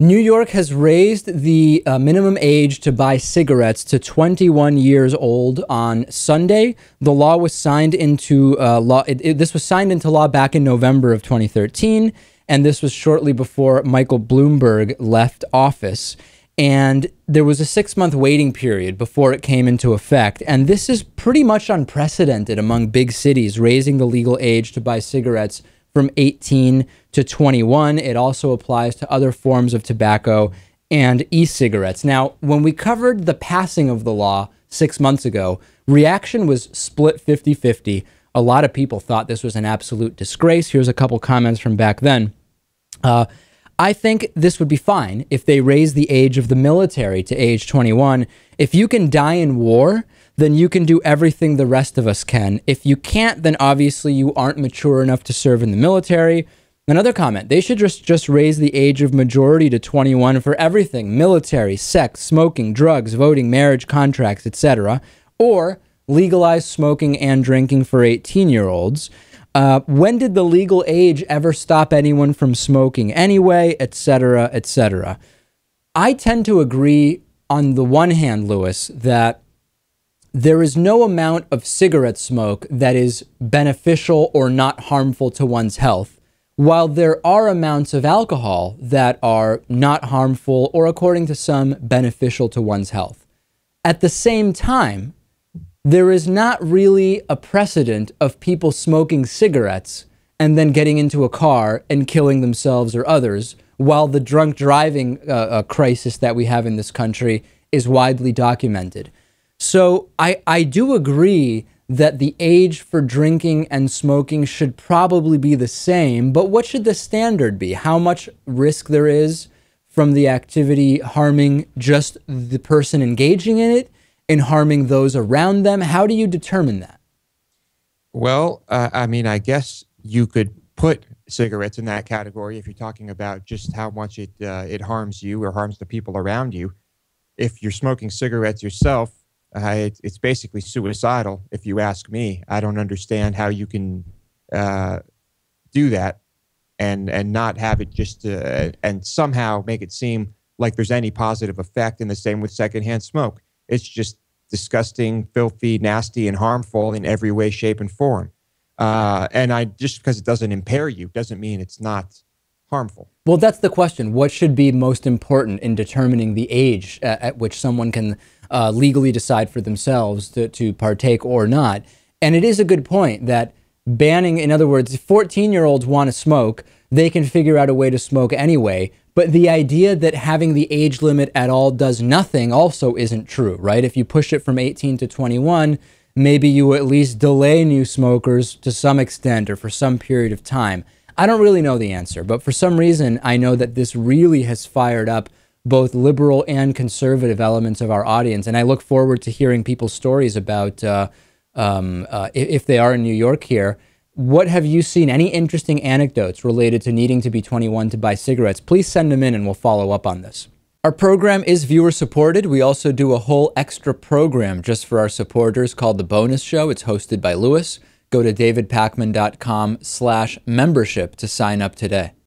New York has raised the minimum age to buy cigarettes to 21 years old on Sunday. The law was signed into law. This was signed into law back in November of 2013, and this was shortly before Michael Bloomberg left office. And there was a 6-month waiting period before it came into effect. And this is pretty much unprecedented among big cities, raising the legal age to buy cigarettes from 18 to 21. It also applies to other forms of tobacco and e-cigarettes. Now, when we covered the passing of the law 6 months ago, reaction was split 50-50. A lot of people thought this was an absolute disgrace. Here's a couple comments from back then. I think this would be fine if they raise the age of the military to age 21. If you can die in war, then you can do everything the rest of us can. If you can't, then obviously you aren't mature enough to serve in the military. Another comment, they should just raise the age of majority to 21 for everything: military, sex, smoking, drugs, voting, marriage, contracts, etc. Or legalize smoking and drinking for 18-year-olds. When did the legal age ever stop anyone from smoking anyway, etc., etc.? I tend to agree on the one hand, Lewis, that there is no amount of cigarette smoke that is beneficial or not harmful to one's health, while there are amounts of alcohol that are not harmful or, according to some, beneficial to one's health. At the same time, there is not really a precedent of people smoking cigarettes and then getting into a car and killing themselves or others, while the drunk driving crisis that we have in this country is widely documented. So I do agree that the age for drinking and smoking should probably be the same, but what should the standard be? How much risk there is from the activity harming just the person engaging in it and harming those around them? How do you determine that? Well, I mean, I guess you could put cigarettes in that category if you're talking about just how much it harms you or harms the people around you. If you're smoking cigarettes yourself, it's basically suicidal, if you ask me. I don't understand how you can do that and not have it just and somehow make it seem like there's any positive effect. And the same with secondhand smoke. It's just disgusting, filthy, nasty, and harmful in every way, shape, and form. And just because it doesn't impair you doesn't mean it's not harmful. Well, that's the question. What should be most important in determining the age at which someone can legally decide for themselves to partake or not? And it is a good point that banning, in other words, if 14-year-olds want to smoke, they can figure out a way to smoke anyway. But the idea that having the age limit at all does nothing also isn't true, right? If you push it from 18 to 21, maybe you at least delay new smokers to some extent or for some period of time. I don't really know the answer, but for some reason, I know that this really has fired up both liberal and conservative elements of our audience. And I look forward to hearing people's stories about if they are in New York here. What have you seen? Any interesting anecdotes related to needing to be 21 to buy cigarettes? Please send them in and we'll follow up on this. Our program is viewer supported. We also do a whole extra program just for our supporters called The Bonus Show. It's hosted by Lewis. Go to davidpakman.com/membership to sign up today.